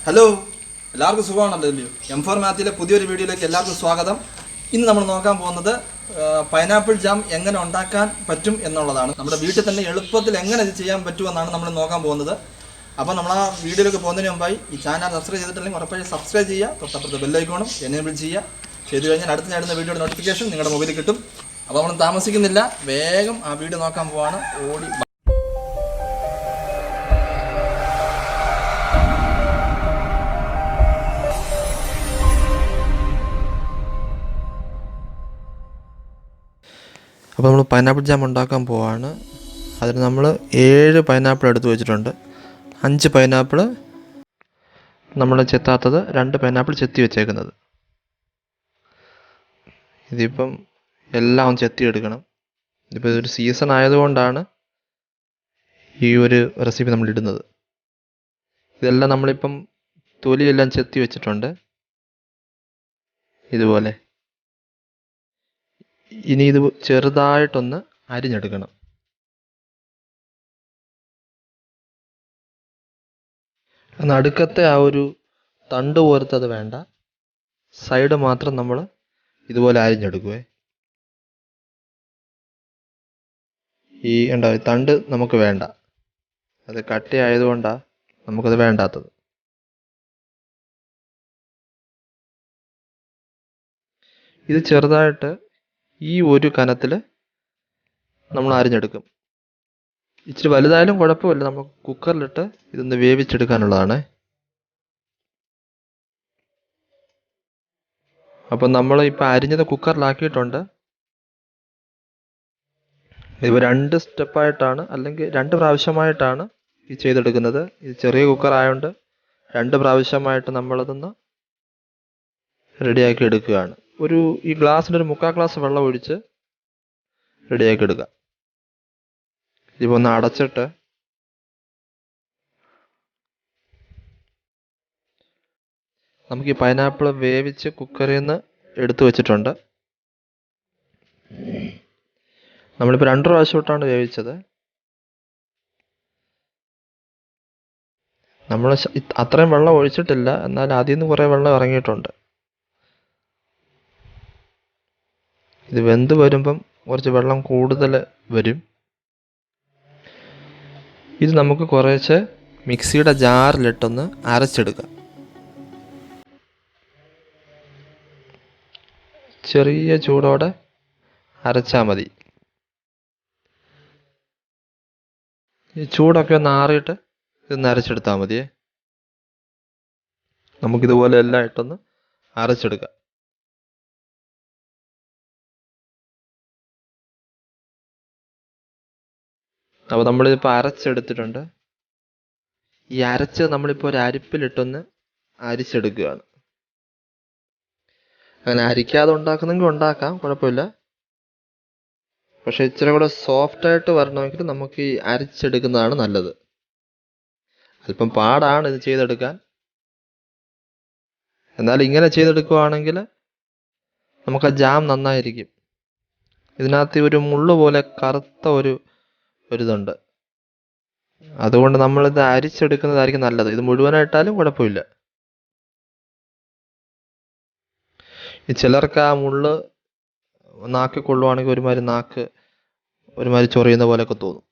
Hello, എല്ലാവർക്കും സുഖമാണല്ലോ. M4Mathewലെ പുതിയൊരു വീഡിയോയിലേക്ക് എല്ലാവർക്കും സ്വാഗതം. ഇന്ന് നമ്മൾ നോക്കാൻ പോകുന്നത് പൈനാപ്പിൾ ജാം എങ്ങനെ ഉണ്ടാക്കാൻ പറ്റും എന്നുള്ളതാണ്. നമ്മുടെ വീട്ടിൽ തന്നെ എളുപ്പത്തിൽ എങ്ങനെ ഇത് ചെയ്യാൻ പറ്റുമെന്നാണ് നമ്മൾ നോക്കാൻ പോകുന്നത്. അപ്പോൾ നമ്മൾ ആ വീഡിയോയിലേക്ക് പോകുന്നതിന് മുമ്പായി ഈ ചാനൽ സബ്സ്ക്രൈബ് ചെയ്തിട്ടുണ്ടെങ്കിൽ ഉറപ്പായും സബ്സ്ക്രൈബ് ചെയ്യുക. തൊട്ടപ്പുറത്ത് ബെല്ലൈക്കോണും എനേബിൾ ചെയ്യുക. ചെയ്ത് കഴിഞ്ഞാൽ അടുത്ത് ഞാടുന്ന വീഡിയോയുടെ നോട്ടിഫിക്കേഷൻ നിങ്ങളുടെ മൊബൈലിൽ കിട്ടും. അപ്പോൾ നമ്മൾ താമസിക്കുന്നില്ല, വേഗം ആ വീഡിയോ നോക്കാൻ പോവാണ്. ഓടി അപ്പോൾ നമ്മൾ പൈനാപ്പിൾ ജാം ഉണ്ടാക്കാൻ പോവാണ്. അതിന് നമ്മൾ 7 പൈനാപ്പിൾ എടുത്ത് വെച്ചിട്ടുണ്ട്. 5 പൈനാപ്പിൾ നമ്മൾ ചെത്താത്തത്, 2 പൈനാപ്പിൾ ചെത്തി വെച്ചേക്കുന്നത്. ഇതിപ്പം എല്ലാം ഒന്ന് ചെത്തിയെടുക്കണം. ഇതിപ്പോൾ ഇതൊരു സീസൺ ആയതുകൊണ്ടാണ് ഈ ഒരു റെസിപ്പി നമ്മൾ ഇടുന്നത്. ഇതെല്ലാം നമ്മളിപ്പം തൊലിയെല്ലാം ചെത്തി വെച്ചിട്ടുണ്ട് ഇതുപോലെ. ഇനി ഇത് ചെറുതായിട്ടൊന്ന് അരിഞ്ഞെടുക്കണം. നടുക്കത്തെ ആ ഒരു തണ്ട് പോലത്തത് വേണ്ട, സൈഡ് മാത്രം നമ്മൾ ഇതുപോലെ അരിഞ്ഞെടുക്കുവേ. ഈ തണ്ട് നമുക്ക് വേണ്ട, അത് കട്ടിയായതുകൊണ്ടാണ് നമുക്കത് വേണ്ടാത്തത്. ഇത് ചെറുതായിട്ട് ഈ ഒരു കനത്തിൽ നമ്മൾ അരിഞ്ഞെടുക്കും. ഇച്ചിരി വലുതായാലും കുഴപ്പമില്ല, നമുക്ക് കുക്കറിലിട്ട് ഇതൊന്ന് വേവിച്ചെടുക്കാനുള്ളതാണ്. അപ്പം നമ്മൾ ഇപ്പം അരിഞ്ഞത് കുക്കറിലാക്കിയിട്ടുണ്ട്. ഇപ്പോൾ 2 സ്റ്റെപ്പായിട്ടാണ്, അല്ലെങ്കിൽ 2 പ്രാവശ്യമായിട്ടാണ് ഇത് ചെയ്തെടുക്കുന്നത്. ഇത് ചെറിയ കുക്കറായതുകൊണ്ട് 2 പ്രാവശ്യമായിട്ട് നമ്മളതൊന്ന് റെഡിയാക്കി എടുക്കുകയാണ്. ഈ ഗ്ലാസ്സിൻ്റെ ഒരു 3/4 ഗ്ലാസ് വെള്ളം ഒഴിച്ച് റെഡിയാക്കി എടുക്കുക. ഇതിപ്പോൾ ഒന്ന് അടച്ചിട്ട് നമുക്ക് ഈ പൈനാപ്പിൾ വേവിച്ച് കുക്കറിൽ നിന്ന് എടുത്തു വെച്ചിട്ടുണ്ട്. നമ്മളിപ്പോൾ 2 പ്രാവശ്യമായിട്ടാണ് വേവിച്ചത്. നമ്മൾ അത്രയും വെള്ളം ഒഴിച്ചിട്ടില്ല, എന്നാൽ അതിൽ നിന്ന് കുറേ വെള്ളം ഇറങ്ങിയിട്ടുണ്ട്. ഇത് വെന്ത് വരുമ്പം കുറച്ച് വെള്ളം കൂടുതൽ വരും. ഇത് നമുക്ക് കുറേശ്ശെ മിക്സിയുടെ ജാറിലിട്ടൊന്ന് അരച്ചെടുക്കാം. ചെറിയ ചൂടോടെ അരച്ചാൽ മതി. ഈ ചൂടൊക്കെ ഒന്ന് ആറിയിട്ട് ഇതൊന്ന് അരച്ചെടുത്താൽ മതിയേ. നമുക്കിതുപോലെ എല്ലാം ഇട്ടൊന്ന് അരച്ചെടുക്കാം. അപ്പോൾ നമ്മളിതിപ്പോൾ അരച്ചെടുത്തിട്ടുണ്ട്. ഈ അരച്ച് നമ്മളിപ്പോൾ ഒരു അരിപ്പിലിട്ടൊന്ന് അരിച്ചെടുക്കുകയാണ്. അങ്ങനെ അരിക്കാതെ ഉണ്ടാക്കുന്നെങ്കിൽ ഉണ്ടാക്കാം, കുഴപ്പമില്ല. പക്ഷെ ഇച്ചിരി കൂടെ സോഫ്റ്റായിട്ട് വരണമെങ്കിൽ നമുക്ക് ഈ അരിച്ചെടുക്കുന്നതാണ് നല്ലത്. അല്പം പാടാണ് ഇത് ചെയ്തെടുക്കാൻ. എന്നാൽ ഇങ്ങനെ ചെയ്തെടുക്കുകയാണെങ്കിൽ നമുക്ക് ആ ജാം നന്നായിരിക്കും. ഇതിനകത്ത് ഒരു മുള്ളു പോലെ കറുത്ത ഒരിതുണ്ട്. അതുകൊണ്ട് നമ്മളിത് അരിച്ചെടുക്കുന്നതായിരിക്കും നല്ലത്. ഇത് മുഴുവനായിട്ടാലും കുഴപ്പമില്ല. ഈ ചിലർക്ക് ആ മുള്ള് നാക്കിൽ കൊള്ളുവാണെങ്കിൽ ഒരുമാതിരി ചൊറിയുന്ന പോലെയൊക്കെ തോന്നും.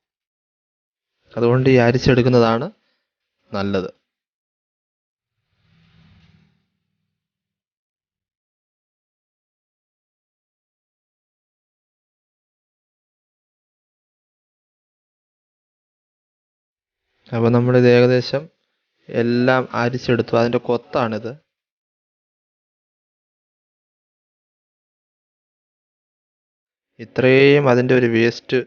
അതുകൊണ്ട് ഈ അരിച്ചെടുക്കുന്നതാണ് നല്ലത്. അപ്പോൾ നമ്മളിത് ഏകദേശം എല്ലാം അരിച്ചെടുത്തു. അതിൻ്റെ കൊത്താണിത്. ഇത്രയും അതിൻ്റെ ഒരു വേസ്റ്റ്,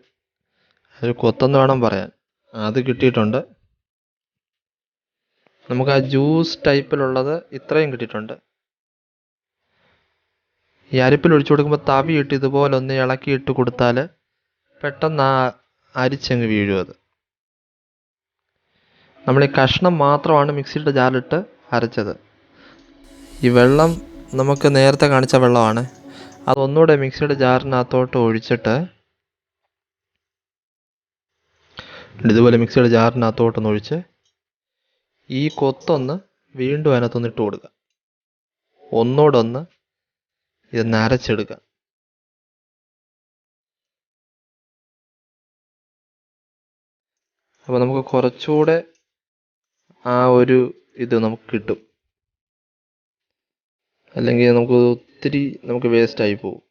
ഒരു കൊത്തെന്ന് വേണം പറയാൻ, അത് കിട്ടിയിട്ടുണ്ട്. നമുക്ക് ആ ജ്യൂസ് ടൈപ്പിലുള്ളത് ഇത്രയും കിട്ടിയിട്ടുണ്ട്. ഈ അരിപ്പിൽ ഒഴിച്ചു കൊടുക്കുമ്പോൾ തവിയിട്ട് ഇതുപോലെ ഒന്ന് ഇളക്കിയിട്ട് കൊടുത്താൽ പെട്ടെന്ന് അരിച്ചങ്ങ് വീഴും. അത് നമ്മൾ ഈ കഷ്ണം മാത്രമാണ് മിക്സിയുടെ ജാറിലിട്ട് അരച്ചത്. ഈ വെള്ളം നമുക്ക് നേരത്തെ കാണിച്ച വെള്ളമാണ്. അതൊന്നുകൂടെ മിക്സിയുടെ ജാറിനകത്തോട്ട് ഒഴിച്ചിട്ട് ഇതുപോലെ മിക്സിയുടെ ജാറിനകത്തോട്ടൊന്ന് ഒഴിച്ച് ഈ കൊത്തൊന്ന് വീണ്ടും അതിനകത്തൊന്ന് ഇട്ട് കൊടുക്കുക. ഒന്നോടൊന്ന് ഇത് നരച്ചെടുക്കുക. അപ്പോൾ നമുക്ക് കുറച്ചുകൂടെ ആ ഒരു ഇത് നമുക്ക് കിട്ടും. അല്ലെങ്കിൽ ഒത്തിരി വേസ്റ്റായി പോകും.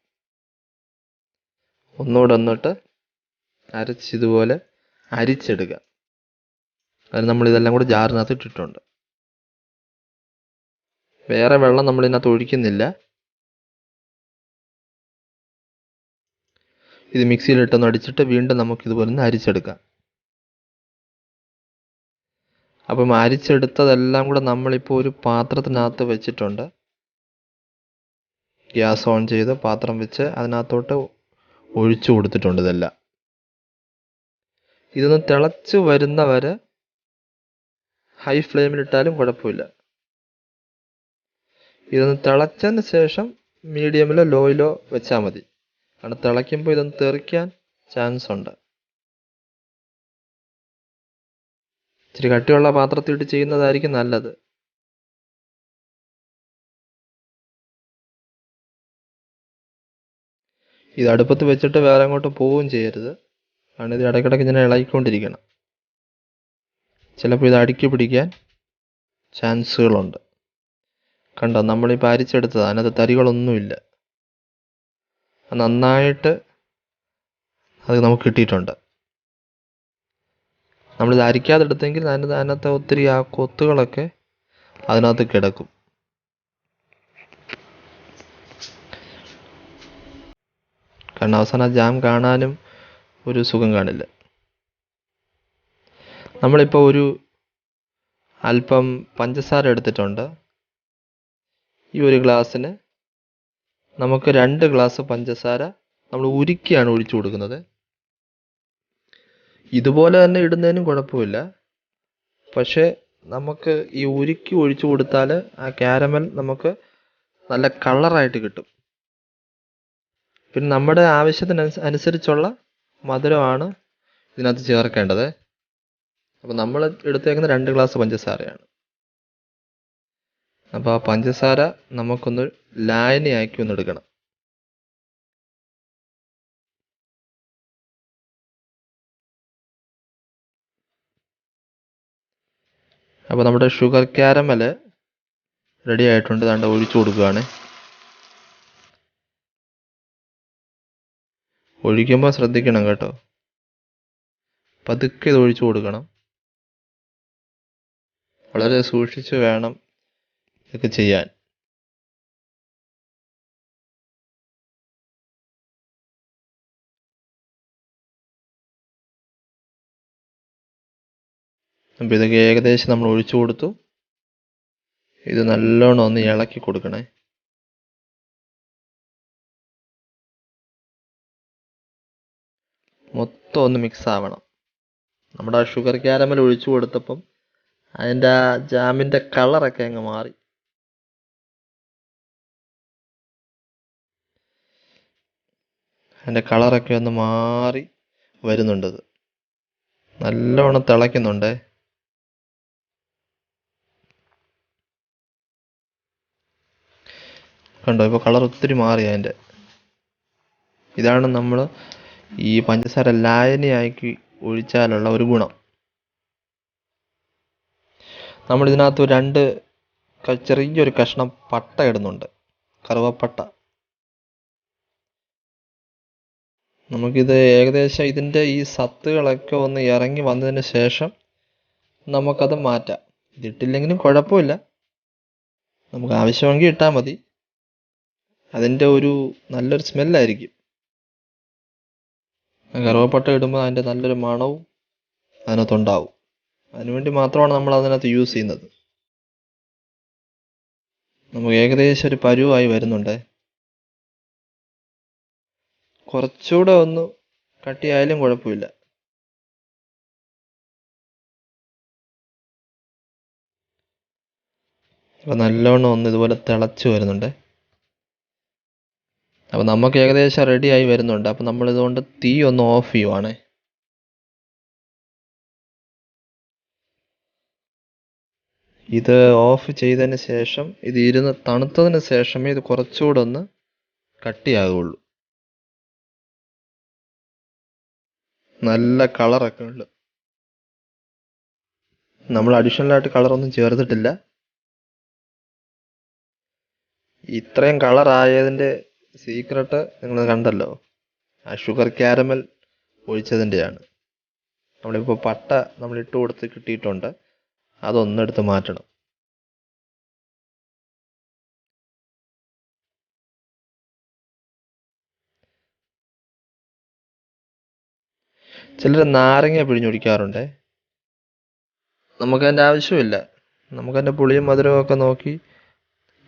ഒന്നുകൂടെ ഒന്നിട്ട് ഇതുപോലെ അരിച്ചെടുക്കുക. അതിന് നമ്മളിതെല്ലാം കൂടെ ജാറിനകത്ത് ഇട്ടിട്ടുണ്ട്. വേറെ വെള്ളം നമ്മളിതിനകത്ത് ഒഴിക്കുന്നില്ല. ഇത് മിക്സിയിലിട്ടൊന്ന് അടിച്ചിട്ട് വീണ്ടും നമുക്കിതുപോലെ ഒന്ന് അരിച്ചെടുക്കാം. അപ്പം അരിച്ചെടുത്തതെല്ലാം കൂടെ നമ്മളിപ്പോൾ ഒരു പാത്രത്തിനകത്ത് വെച്ചിട്ടുണ്ട്. ഗ്യാസ് ഓൺ ചെയ്ത് പാത്രം വെച്ച് അതിനകത്തോട്ട് ഒഴിച്ചു കൊടുത്തിട്ടുണ്ട് ഇതെല്ലാം. ഇതൊന്ന് തിളച്ച് വരുന്നവരെ ഹൈ ഫ്ലെയിമിലിട്ടാലും കുഴപ്പമില്ല. ഇതൊന്ന് തിളച്ചതിന് ശേഷം മീഡിയമിലോ ലോയിലോ വെച്ചാൽ മതി. കാരണം തിളയ്ക്കുമ്പോൾ ഇതൊന്ന് തെറിക്കാൻ ചാൻസ് ഉണ്ട്. ഇച്ചിരി കട്ടിയുള്ള പാത്രത്തിലിട്ട് ചെയ്യുന്നതായിരിക്കും നല്ലത്. ഇത് അടുപ്പത്ത് വെച്ചിട്ട് വേറെ അങ്ങോട്ട് പോവുകയും ചെയ്യരുത്. കാരണം ഇത് ഇടയ്ക്കിടയ്ക്ക് ഇങ്ങനെ ഇളകിക്കൊണ്ടിരിക്കണം. ചിലപ്പോൾ ഇത് അടുക്കി പിടിക്കാൻ ചാൻസുകളുണ്ട്. കണ്ടോ, നമ്മളിപ്പോൾ അരിച്ചെടുത്തത്, അതിനകത്ത് തരികളൊന്നുമില്ല. നന്നായിട്ട് അത് നമുക്ക് കിട്ടിയിട്ടുണ്ട്. നമ്മളിത് അരിക്കാതെടുത്തെങ്കിൽ അതിനകത്ത് ഒത്തിരി ആ കൊത്തുകളൊക്കെ അതിനകത്ത് കിടക്കും. കാരണം അവസാനം ആ ജാം കാണാനും ഒരു സുഖം കാണില്ല. നമ്മളിപ്പോൾ ഒരു അല്പം പഞ്ചസാര എടുത്തിട്ടുണ്ട്. ഈ ഒരു ഗ്ലാസ്സിന് നമുക്ക് 2 ഗ്ലാസ് പഞ്ചസാര നമ്മൾ ഉരുക്കിയാണ് ഒഴിച്ചു കൊടുക്കുന്നത്. ഇതുപോലെ തന്നെ ഇടുന്നതിനും കുഴപ്പമില്ല. പക്ഷേ നമുക്ക് ഈ ഉരുക്കി ഒഴിച്ചു കൊടുത്താൽ ആ കാരമൽ നമുക്ക് നല്ല കളറായിട്ട് കിട്ടും. പിന്നെ നമ്മുടെ ആവശ്യത്തിനനുസരിച്ചുള്ള മധുരമാണ് ഇതിനകത്ത് ചേർക്കേണ്ടത്. അപ്പോൾ നമ്മൾ എടുത്തേക്കുന്ന 2 ഗ്ലാസ് പഞ്ചസാരയാണ്. അപ്പോൾ ആ പഞ്ചസാര നമുക്കൊന്ന് ലായനിയാക്കി ഒന്ന് എടുക്കണം. അപ്പോൾ നമ്മുടെ ഷുഗർ കാരമൽ റെഡി ആയിട്ടുണ്ട്. ദാണ്ട് ഒഴിച്ചു കൊടുക്കുകയാണ്. ഒഴിക്കുമ്പോൾ ശ്രദ്ധിക്കണം കേട്ടോ, പതുക്കെ ഇത് ഒഴിച്ചു കൊടുക്കണം. വളരെ സൂക്ഷിച്ച് വേണം ഇതൊക്കെ ചെയ്യാൻ. അപ്പോൾ ഇതൊക്കെ ഏകദേശം നമ്മൾ ഒഴിച്ചു കൊടുത്തു. ഇത് നല്ലോണം ഒന്ന് ഇളക്കി കൊടുക്കണേ. മൊത്തം ഒന്ന് മിക്സ് ആവണം. നമ്മുടെ ആ ഷുഗർ കാരമൽ ഒഴിച്ചു കൊടുത്തപ്പം അതിൻ്റെ ആ ജാമിൻ്റെ കളറൊക്കെ അങ്ങ് മാറി. അതിൻ്റെ കളറൊക്കെ ഒന്ന് മാറി വരുന്നുണ്ടത്. നല്ലോണം തിളയ്ക്കുന്നുണ്ട്. കണ്ടോ, ഇപ്പോൾ കളർ ഒത്തിരി മാറി അതിൻ്റെ. ഇതാണ് നമ്മൾ ഈ പഞ്ചസാര ലായനിയാക്കി ഒഴിച്ചാലുള്ള ഒരു ഗുണം. നമ്മളിതിനകത്ത് ചെറിയൊരു കഷ്ണം പട്ട ഇടുന്നുണ്ട്, കറുവപ്പട്ട. നമുക്കിത് ഏകദേശം ഇതിൻ്റെ ഈ സത്തുകളൊക്കെ ഒന്ന് ഇറങ്ങി വന്നതിന് ശേഷം നമുക്കത് മാറ്റാം. ഇതിട്ടില്ലെങ്കിലും കുഴപ്പമില്ല, നമുക്ക് ആവശ്യമെങ്കിൽ ഇട്ടാൽ മതി. അതിൻ്റെ ഒരു നല്ലൊരു സ്മെല്ലായിരിക്കും. കറുവപ്പട്ട ഇടുമ്പോൾ അതിൻ്റെ നല്ലൊരു മണവും അതിനകത്തുണ്ടാവും. അതിനുവേണ്ടി മാത്രമാണ് നമ്മൾ അതിനകത്ത് യൂസ് ചെയ്യുന്നത്. നമുക്ക് ഏകദേശം ഒരു പരുവായി വരുന്നുണ്ട്. കുറച്ചുകൂടെ ഒന്ന് കട്ടിയായാലും കുഴപ്പമില്ല. അപ്പോൾ നല്ലോണം ഒന്ന് ഇതുപോലെ തിളച്ച് വരുന്നുണ്ട്. അപ്പോൾ നമുക്ക് ഏകദേശം റെഡിയായി വരുന്നുണ്ട്. അപ്പോൾ നമ്മളിതുകൊണ്ട് തീ ഒന്ന് ഓഫ് ചെയ്യുവാണ്. ഇത് ഓഫ് ചെയ്തതിന് ശേഷം ഇത് ഇരുന്ന് തണുത്തതിന് ശേഷമേ ഇത് കുറച്ചുകൂടെ ഒന്ന് കട്ടിയാകുള്ളൂ. നല്ല കളറൊക്കെ ഉണ്ട്. നമ്മൾ അഡീഷണലായിട്ട് കളറൊന്നും ചേർത്തിട്ടില്ല. ഇത്രയും കളറായതിൻ്റെ സീക്രട്ട് നിങ്ങൾ കണ്ടല്ലോ, ആ ഷുഗർ ക്യാരമൽ ഒഴിച്ചതിൻ്റെയാണ്. നമ്മളിപ്പോൾ പട്ട നമ്മൾ ഇട്ട് കൊടുത്ത് കിട്ടിയിട്ടുണ്ട്, അതൊന്നെടുത്ത് മാറ്റണം. ചിലർ നാരങ്ങ പിഴിഞ്ഞൊഴിക്കാറുണ്ട്. നമുക്കതിൻ്റെ ആവശ്യമില്ല. നമുക്കതിൻ്റെ പുളിയും മധുരവും ഒക്കെ നോക്കി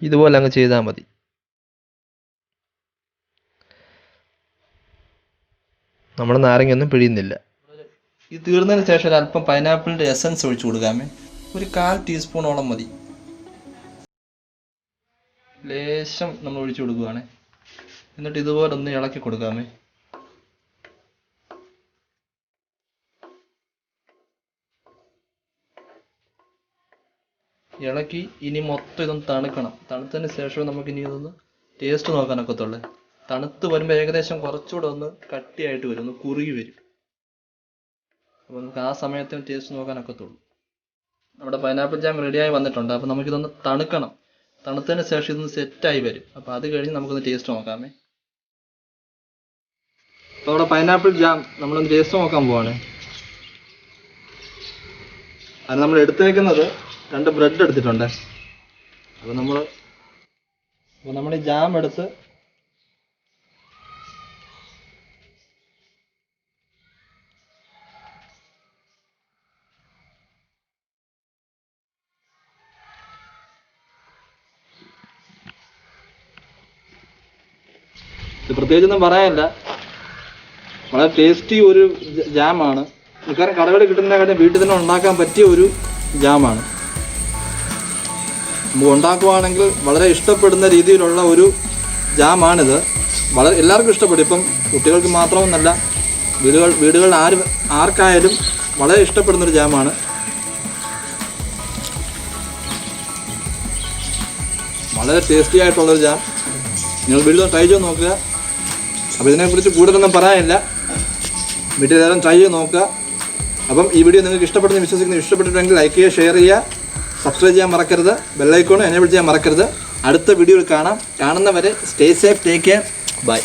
ഇതുപോലെ അങ്ങ് ചെയ്താൽ മതി. നമ്മൾ നാരങ്ങയൊന്നും പിഴിയുന്നില്ല. ഇത് തീർന്നതിന് ശേഷം ഒരല്പം പൈനാപ്പിളിൻ്റെ എസൻസ് ഒഴിച്ചു കൊടുക്കാമേ. ഒരു 1/4 ടീസ്പൂണോളം മതി. ലേശം നമ്മൾ ഒഴിച്ചു കൊടുക്കുകയാണേ. എന്നിട്ട് ഇതുപോലെ ഒന്ന് ഇളക്കി കൊടുക്കാമേ. ഇളക്കി ഇനി മൊത്തം ഇതൊന്ന് തണുക്കണം. തണുത്തതിന് ശേഷം നമുക്ക് ഇനി ഇതൊന്ന് ടേസ്റ്റ് നോക്കാനൊക്കത്തുള്ളൂ. തണുത്ത് വരുമ്പോൾ ഏകദേശം കുറച്ചുകൂടെ ഒന്ന് കട്ടിയായിട്ട് വരും, ഒന്ന് കുറുകി വരും. അപ്പോൾ നമുക്ക് ആ സമയത്ത് ടേസ്റ്റ് നോക്കാനൊക്കത്തുള്ളൂ. നമ്മുടെ പൈനാപ്പിൾ ജാം റെഡിയായി വന്നിട്ടുണ്ട്. അപ്പോൾ നമുക്കിതൊന്ന് തണുക്കണം. തണുത്തതിന് ശേഷം ഇതൊന്ന് സെറ്റായി വരും. അപ്പോൾ അത് കഴിഞ്ഞ് നമുക്കൊന്ന് ടേസ്റ്റ് നോക്കാമേ. അപ്പോൾ നമ്മുടെ പൈനാപ്പിൾ ജാം നമ്മളൊന്ന് ടേസ്റ്റ് നോക്കാൻ പോവാണ്. അത് നമ്മൾ എടുത്തേക്കുന്നത് 2 ബ്രെഡ് എടുത്തിട്ടുണ്ട്. അപ്പോൾ നമ്മൾ ഈ ജാം എടുത്ത് ഇത് പ്രത്യേകിച്ചൊന്നും പറയാനില്ല, വളരെ ടേസ്റ്റി ഒരു ജാമാണ്. മിക്കവാറും കടകളിൽ കിട്ടുന്നതിനെക്കാട്ടും വീട്ടിൽ തന്നെ ഉണ്ടാക്കാൻ പറ്റിയ ഒരു ജാമാണ്. നമുക്ക് ഉണ്ടാക്കുവാണെങ്കിൽ വളരെ ഇഷ്ടപ്പെടുന്ന രീതിയിലുള്ള ഒരു ജാമാണിത്. എല്ലാവർക്കും ഇഷ്ടപ്പെടും. ഇപ്പം കുട്ടികൾക്ക് മാത്രമെന്നല്ല, വീടുകളിൽ ആർക്കായാലും വളരെ ഇഷ്ടപ്പെടുന്നൊരു ജാമാണ്. വളരെ ടേസ്റ്റി ആയിട്ടുള്ളൊരു ജാം. നിങ്ങൾ വീട്ടിൽ ട്രൈ ചെയ്ത് നോക്കുക. അപ്പോൾ ഇതിനെക്കുറിച്ച് കൂടുതലൊന്നും പറയാനില്ല, വീട്ടിൽ എല്ലാവരും ട്രൈ ചെയ്ത് നോക്കുക. അപ്പം ഈ വീഡിയോ നിങ്ങൾക്ക് ഇഷ്ടപ്പെടുന്ന വിശ്വസിക്കുന്നു. ഇഷ്ടപ്പെട്ടിട്ടുണ്ടെങ്കിൽ ലൈക്ക് ചെയ്യുക, ഷെയർ ചെയ്യുക, സബ്സ്ക്രൈബ് ചെയ്യാൻ മറക്കരുത്, ബെല്ലൈക്കോൺ എനേബിൾ ചെയ്യാൻ മറക്കരുത്. അടുത്ത വീഡിയോയിൽ കാണാം. കാണുന്നവരെ stay safe, take care, by.